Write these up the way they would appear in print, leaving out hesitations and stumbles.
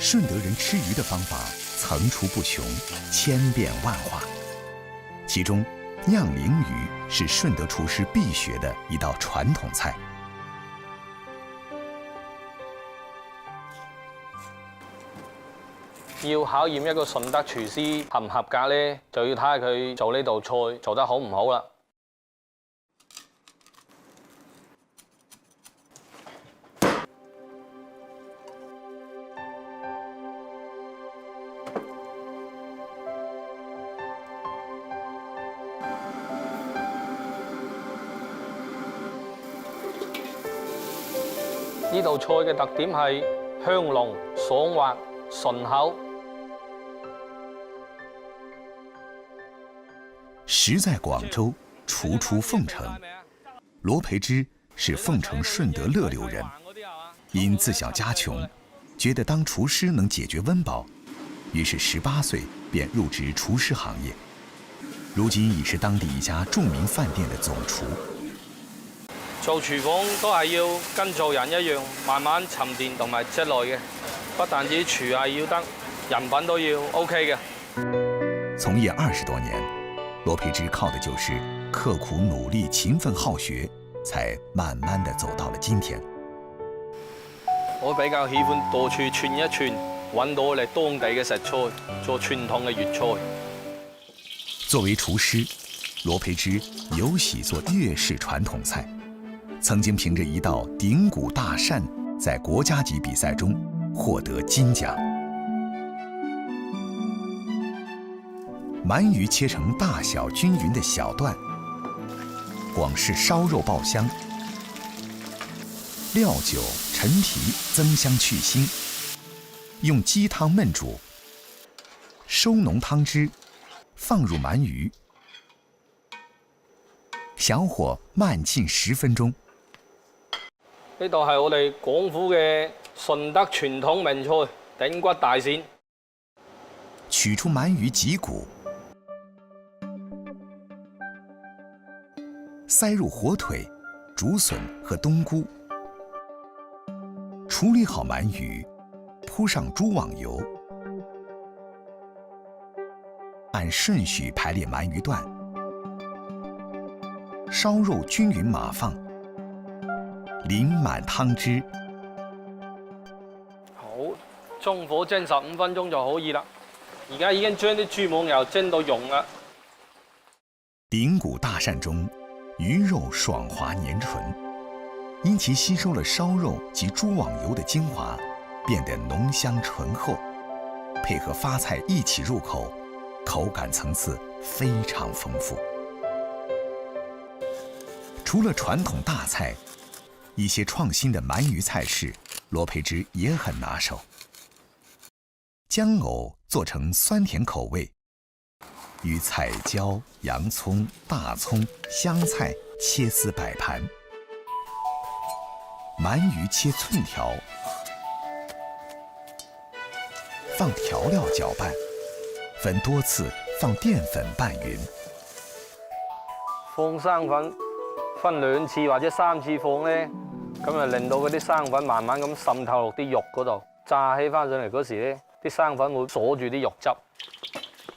顺德人吃鱼的方法层出不穷，千变万化。其中，酿鲮鱼是顺德厨师必学的一道传统菜。要考驗一個順德廚師合唔合格呢，就要睇下佢做呢道菜做得好唔好啦。呢道菜嘅特點係香濃、爽滑、順口。食在廣州，廚出鳳城。羅培之是鳳城順德樂流人，因自小家窮，覺得當廚師能解決溫飽，於是18歲便入職廚師行業。如今已是當地一家著名飯店的總廚。做廚房都係要跟做人一樣，慢慢沉澱同埋積累嘅。不但止廚藝要得，人品都要 OK 嘅。從業20多年，羅培之靠的就是刻苦努力、勤奮好學，才慢慢地走到了今天。我比較喜歡到處串一串，揾到我哋當地嘅食材，做傳統嘅粵菜。作為廚師，羅培之尤喜做粵式傳統菜。曾經憑着一道頂骨大鱔，在國家級比賽中獲得金獎。鳗魚切成大小均勻的小段，廣式燒肉爆香，料酒、陳皮增香去腥，用雞湯燜煮，收濃湯汁，放入鳗魚，小火慢浸10分鐘。呢度係我哋廣府嘅順德傳統名菜頂骨大鱔。取出鳗魚脊骨，塞入火腿、竹筍和冬菇，處理好鳗魚，鋪上豬網油，按順序排列鳗魚段，燒肉均勻碼放。淋滿湯汁，好，中火蒸15分鐘就可以啦。而家已經將啲豬網油蒸到溶啦。頂骨大鱔中，魚肉爽滑粘醇，因其吸收了燒肉及豬網油的精華，變得濃香醇厚，配合發菜一起入口，口感層次非常豐富。除了傳統大菜，一些創新的鳗魚菜式，羅培之也很拿手。薑藕做成酸甜口味，與彩椒、洋蔥、大蔥、香菜切絲擺盤，鳗魚切寸條，放調料攪拌，分多次放澱粉拌勻。放生粉分2次或者3次放呢，咁就令到嗰啲生粉慢慢咁滲透落啲肉嗰度，炸起翻上嚟嗰時呢，啲生粉會鎖住啲肉汁。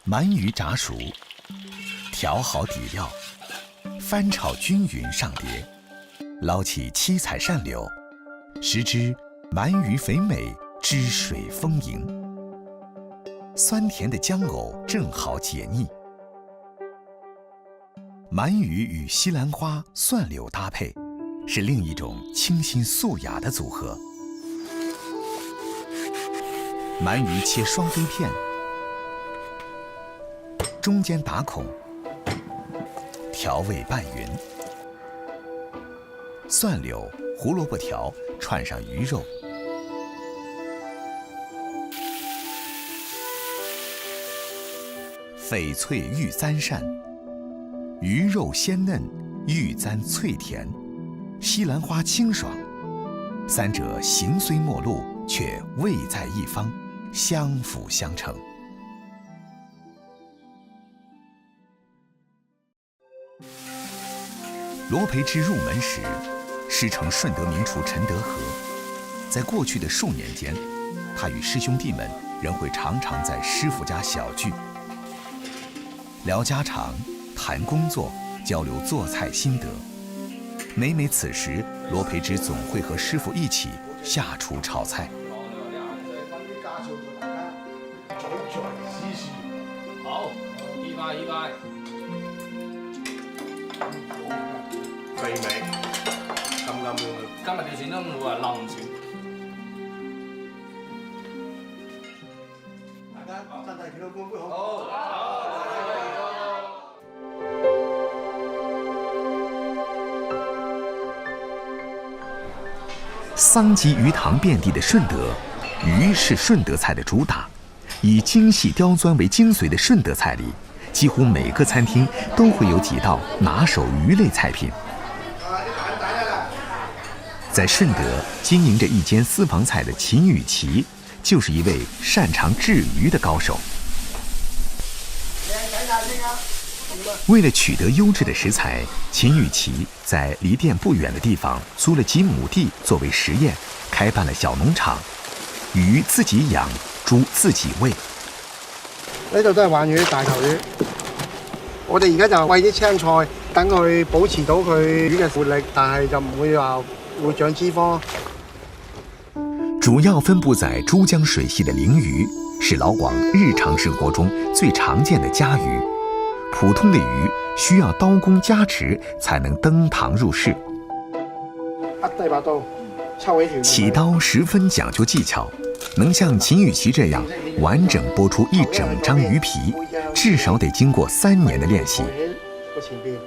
鳗魚炸熟，調好底料，翻炒均勻上碟，撈起七彩鱔柳，食之鳗魚肥美，汁水豐盈，酸甜的薑藕正好解膩。鳗魚與西蘭花、蒜柳搭配，是另一種清新素雅的組合。鳗魚切雙飛片，中間打孔，調味拌勻。蒜柳、胡蘿蔔條串上魚肉，翡翠玉簪鱔。魚肉鮮嫩，玉簪脆甜，西蘭花清爽，三者形雖陌路，卻味在一方，相輔相成。羅培之入門時，師承順德名廚陳德和，在過去的數年間，他与师兄弟们仍会常常在师傅家小聚，聊家常、谈工作、交流做菜心得。每每此时，罗培之总会和师傅一起下厨炒菜。好，依拜依拜。肥美，咁今日條錢都冇話冧錢。大家身體健康，杯杯好。桑吉鱼塘遍地的顺德，鱼是顺德菜的主打。以精细刁钻为精髓的顺德菜里，几乎每个餐厅都会有几道拿手鱼类菜品。在顺德经营着一间私房菜的秦雨琪，就是一位擅长制鱼的高手。为了取得优质的食材，秦雨琪在离店不远的地方租了几亩地作为实验，开办了小农场，鱼自己养，豬自己餵。呢度都係鯇魚、大頭魚。我哋而家就餵啲青菜，等佢保持到佢魚嘅活力，但係就唔會話會長脂肪。主要分布在珠江水系的鲮魚，是老廣日常生活中最常見的家魚。普通的魚需要刀工加持才能登堂入室。第八刀，抽起條。起刀十分講究技巧。能像秦雨琪這樣完整剝出一整張魚皮，至少得經過3年的練習。個前邊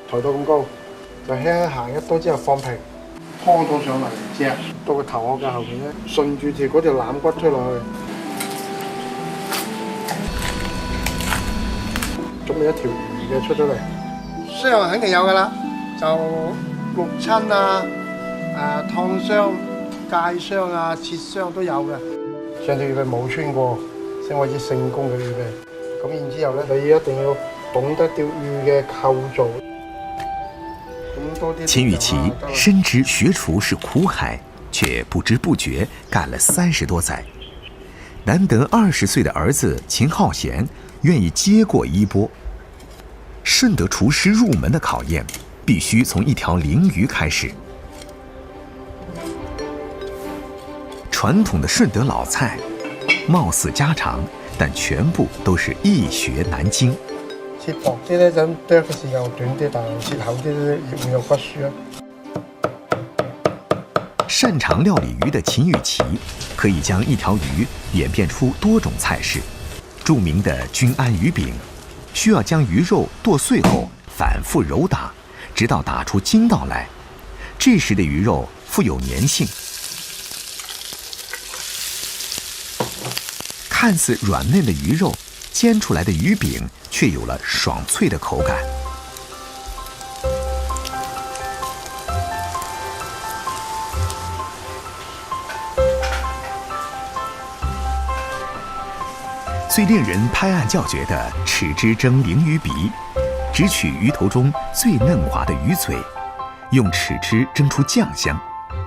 抬到咁高，就輕輕行一刀之後放平，拖到上嚟，隻到個頭殼嘅後面咧，順住嗰條腩骨推落去，準備一條魚嘅出咗嚟。傷肯定有㗎啦，就淥親啊、燙傷。戒傷啊、切傷都有嘅，上條魚皮冇穿過，先可以成功嘅魚皮。咁然之後咧，你一定要懂得釣魚嘅構造。秦雨琪深知學廚是苦海，卻不知不覺幹了30多載。難得20歲的兒子秦浩賢願意接過衣缽。順德廚師入門的考驗，必須從一條鯮魚開始。傳統的順德老菜，貌似家常，但全部都是易學難精。切薄啲咧，咁剁嘅時間短啲，但係切厚啲咧，會有骨樹啊。擅長料理魚的秦雨琪，可以將一條魚演變出多種菜式。著名的均安魚餅，需要將魚肉剁碎後反覆揉打，直到打出筋道來。這時的魚肉富有粘性。看似軟嫩的魚肉，煎出來的魚餅卻有了爽脆的口感。最令人拍案叫絕的豉汁蒸鯮魚鼻，只取魚頭中最嫩滑的魚嘴，用豉汁蒸出醬香，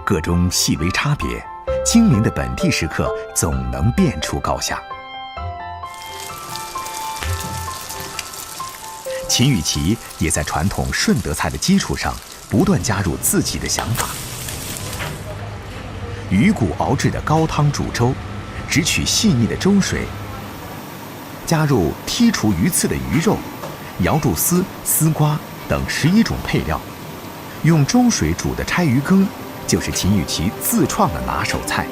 各中細微差別。精明的本地食客總能辨出高下。秦雨琪也在傳統順德菜的基礎上，不斷加入自己的想法。魚骨熬製的高湯煮粥，只取細膩的粥水，加入剔除魚刺的魚肉、瑤柱絲、絲瓜等11種配料，用粥水煮的拆魚羹。就是秦雨琪自創的拿手菜。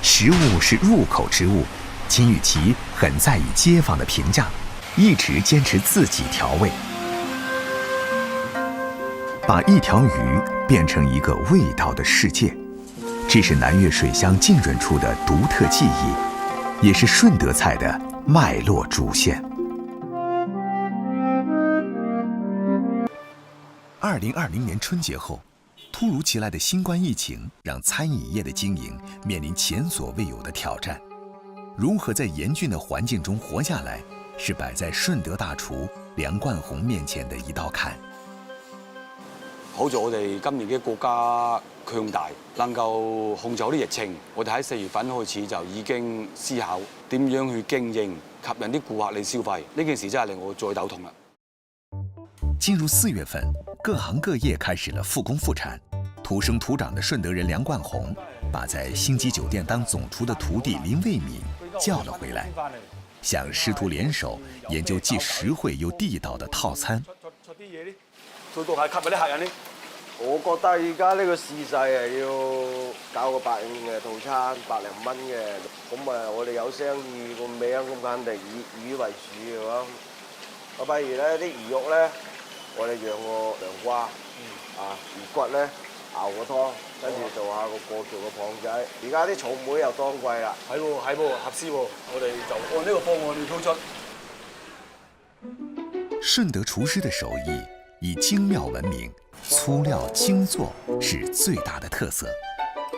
食物是入口之物，秦雨琪很在意街坊的評價，一直堅持自己調味。把一條魚變成一個味道的世界，這是南粵水鄉浸潤出的獨特技藝，也是順德菜的脈絡主線。2020年春節後，突如其來的新冠疫情讓餐飲業的經營面臨前所未有的挑戰。如何在严峻的环境中活下来，是摆在顺德大廚梁冠宏面前的一道坎。好在我哋今年嘅國家強大，能夠控制好啲疫情。我哋喺4月份開始就已經思考點樣去經營，吸引啲顧客嚟消費。呢件事真係令我最頭痛啦。進入4月份，各行各業開始了復工復產。土生土長的順德人梁冠宏，把在星級酒店當總廚的徒弟林衛敏叫了回來，想師徒聯手研究既實惠又地道的套餐。做到係吸引啲客人呢？我覺得而家呢個市勢係要搞個150嘅套餐，100零蚊嘅。咁我哋有生意個名咁肯定以魚為主嘅話，我譬如咧啲魚肉咧，我哋養個涼瓜，魚骨咧熬個湯，跟住做下個過橋嘅蚌仔。而家啲草莓又當季啦，係喎，合適喎，我哋就按呢個方案去推出。順德廚師的手藝以精妙聞名，粗料精做是最大的特色。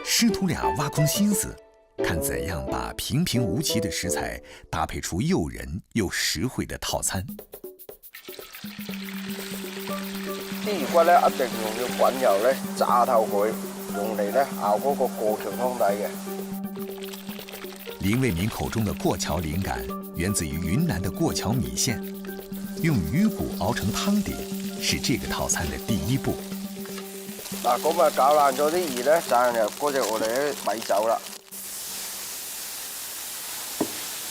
師徒倆挖空心思，看怎樣把平平無奇的食材搭配出誘人又實惠的套餐。啲魚骨咧一定用滾油咧炸透佢，用嚟咧熬嗰個過橋湯底嘅。林衛民口中的過橋靈感源自於雲南的過橋米線，用魚骨熬成湯底是這個套餐的第一步。嗱，咁啊搞爛咗啲魚咧，炸入嗰隻我哋啲米酒啦。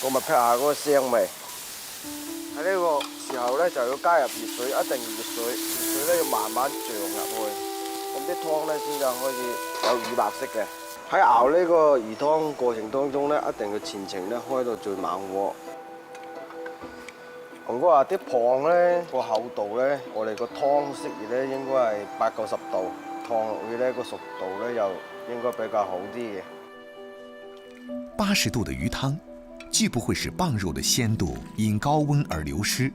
咁啊劈下嗰個腥味。喺呢個時候咧就要加入熱水，一定要熱水，熱水咧要慢慢漲入去，咁啲湯咧先至可以有乳白色嘅。喺熬呢個魚湯過程當中咧，一定要前程咧開到最猛火。紅哥話啲蚌咧個厚度咧，我哋個湯適宜咧應該係80-90度，燙落去咧個熟度咧又應該比較好啲嘅。80度的魚湯，既不會使蚌肉的鮮度因高溫而流失，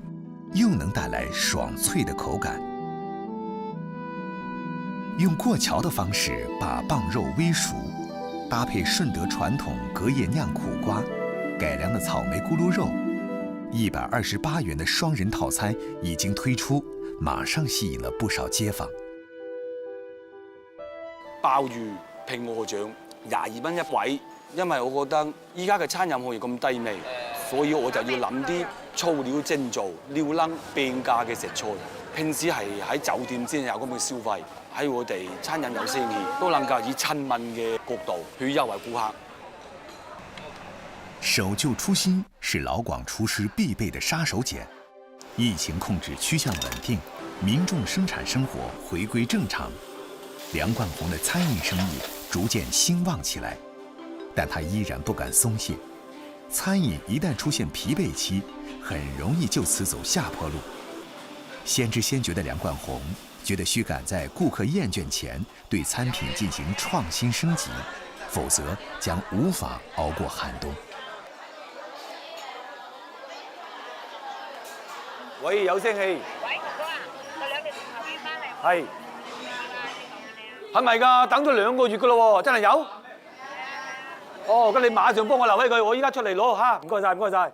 又能帶來爽脆的口感。用過橋的方式把蚌肉煨熟，搭配順德傳統隔夜釀苦瓜、改良的草莓咕嚕肉，128元的雙人套餐已經推出，馬上吸引了不少街坊。鮑魚拼鵝掌22蚊一位，因為我覺得依家嘅餐飲行業咁低微，所以我就要諗啲粗料精做、料冧變價嘅食材。平時係喺酒店先有咁嘅消費，喺我哋餐飲有生意，都能夠以親民嘅角度去優惠顧客。守舊初心是老廣廚師必備的殺手鐧。疫情控制趨向穩定，民眾生產生活回歸正常，梁冠宏的餐飲生意逐漸興旺起來。但他依然不敢鬆懈，餐飲一旦出現疲憊期，很容易就此走下坡路。先知先覺的梁冠宏覺得需趕在顧客厭倦前對餐品進行創新升級，否則將無法熬過寒冬。喂，有聲氣。喂，哥哥啊，我2條電後面翻嚟。係。係咪㗎？等咗2個月㗎咯喎，真係有？哦，咁你馬上幫我留起佢，我依家出嚟攞嚇，唔該晒，唔該晒。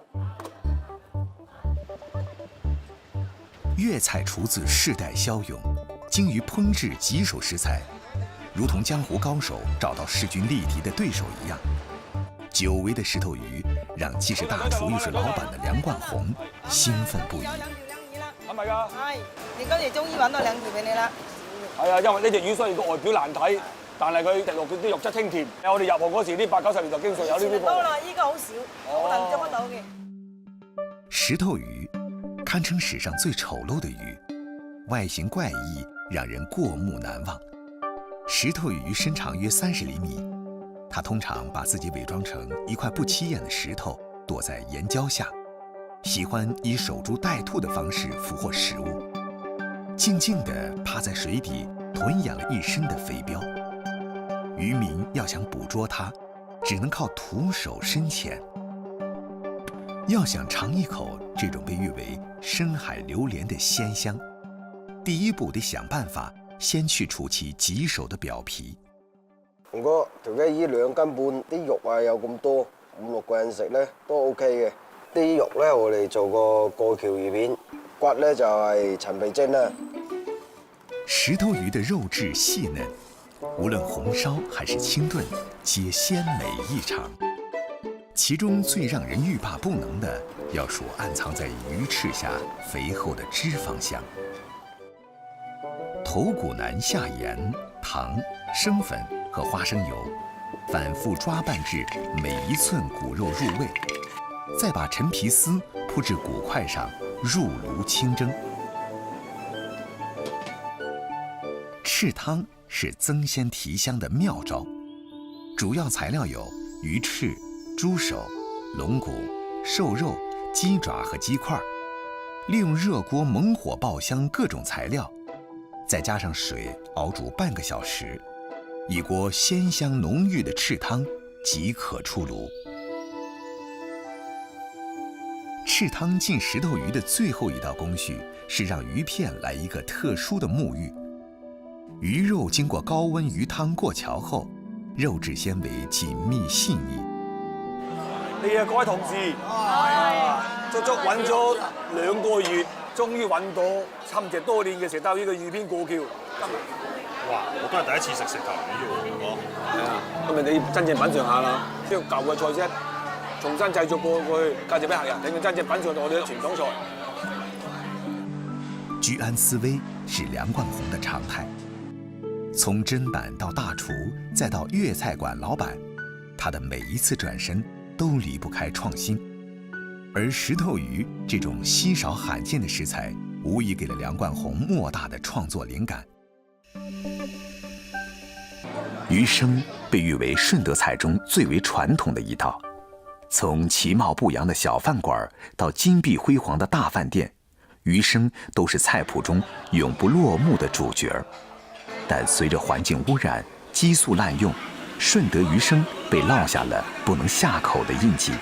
粵菜廚子世代驍勇，精於烹製棘手食材，如同江湖高手找到勢均力敵的對手一樣。久違的石頭魚讓既是大廚又是老闆的梁冠宏興奮不已。係咪㗎？係，你今日終於揾到2條俾你啦。係啊，因為呢隻魚雖然個外表難睇，但係佢食落啲肉質清甜。我哋入行嗰時啲80-90年代經常有呢啲貨。多啦，依家好少，好難捉得到嘅。石頭魚堪稱史上最醜陋的魚，外形怪異，讓人過目難忘。石頭魚身長約30厘米，它通常把自己偽裝成一塊不起眼的石頭，躲在岩礁下，喜歡以守株待兔的方式俘獲食物，靜靜地趴在水底囤養了一身的肥膘。漁民要想捕捉它，只能靠徒手深潛。要想嘗一口這種被譽為深海榴蓮的鮮香，第一步得想辦法先去除其棘手的表皮。如果條雞2兩斤半，啲肉啊有咁多， 5、6個人食咧都 OK 嘅。啲肉咧，我哋做過橋魚片，骨咧就係陳皮蒸啦。石头鱼的肉质细嫩，无论红烧还是清炖，皆鲜美异常。其中最让人欲罢不能的，要数暗藏在鱼翅下肥厚的脂肪香。头骨腩下盐、糖、生粉和花生油，反复抓拌至每一寸骨肉入味，再把陈皮丝铺至骨块上，入炉清蒸。翅汤是增鲜提香的妙招，主要材料有鱼翅、猪手、龙骨、瘦肉、鸡爪和鸡块，利用热锅猛火爆香各种材料，再加上水熬煮半个小时，一锅鲜香浓郁的翅汤即可出炉。翅汤进石头鱼的最后一道工序是让鱼片来一个特殊的沐浴。鱼肉经过高温鱼汤過橋後，肉質纖維緊密細膩。各位同事，足足揾咗2個月，終於揾到侵蝕多年嘅石頭魚嘅魚片過橋。哇！我都係第一次食石頭魚喎，係啊，咁咪你真正品嚐下啦，將舊嘅菜式重新製作過去，介紹俾客人，等佢真正品嚐到我哋嘅傳統菜。居安思危是梁冠宏的常態。從砧板到大廚，再到粵菜館老闆，他的每一次轉身都離不開創新。而石頭魚這種稀少罕見的食材，無疑給了梁冠宏莫大的創作靈感。魚生被譽為順德菜中最為傳統的一道，從其貌不揚的小飯館到金碧輝煌的大飯店，魚生都是菜譜中永不落幕的主角。但隨着環境污染、激素濫用，順德魚生被烙下了不能下口的印記。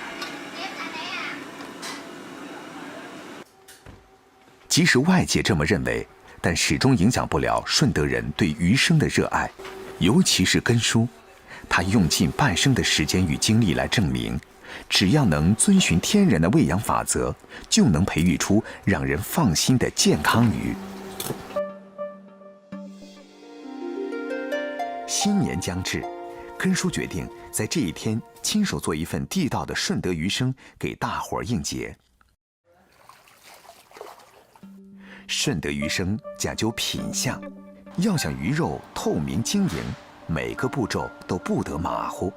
即使外界這麼認為，但始終影響不了順德人對魚生的熱愛，尤其是根叔，他用盡半生的時間與精力來證明，只要能遵循天然的餵養法則，就能培育出讓人放心的健康魚。新年將至，根叔決定在這一天親手做一份地道的順德魚生給大伙兒應節。順德魚生講究品相，要想魚肉透明晶瑩，每個步驟都不得馬虎。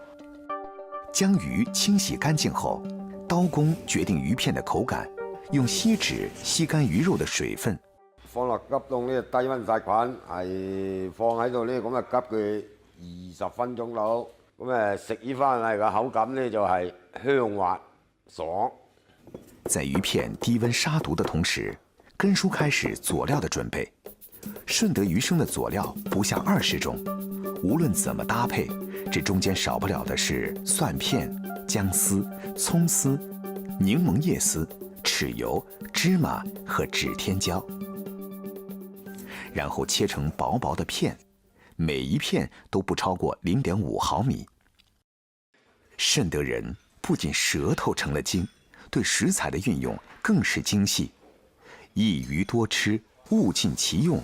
將魚清洗乾淨後，刀工決定魚片的口感，用锡紙吸乾魚肉的水分。放落急凍呢，低溫殺菌，係放喺度呢，咁啊急佢20分鐘到，咁食呢翻嚟個口感呢就係香滑爽。在魚片低溫殺毒的同時，根叔開始佐料的準備。順德魚生的佐料不下20種，無論怎麼搭配，這中間少不了的是蒜片、薑絲、蔥絲、檸檬葉絲、豉油、芝麻和指天椒。然後切成薄薄的片，每一片都不超過0.5毫米。順德人不僅舌頭成了精，對食材的運用更是精細。一魚多吃，物盡其用，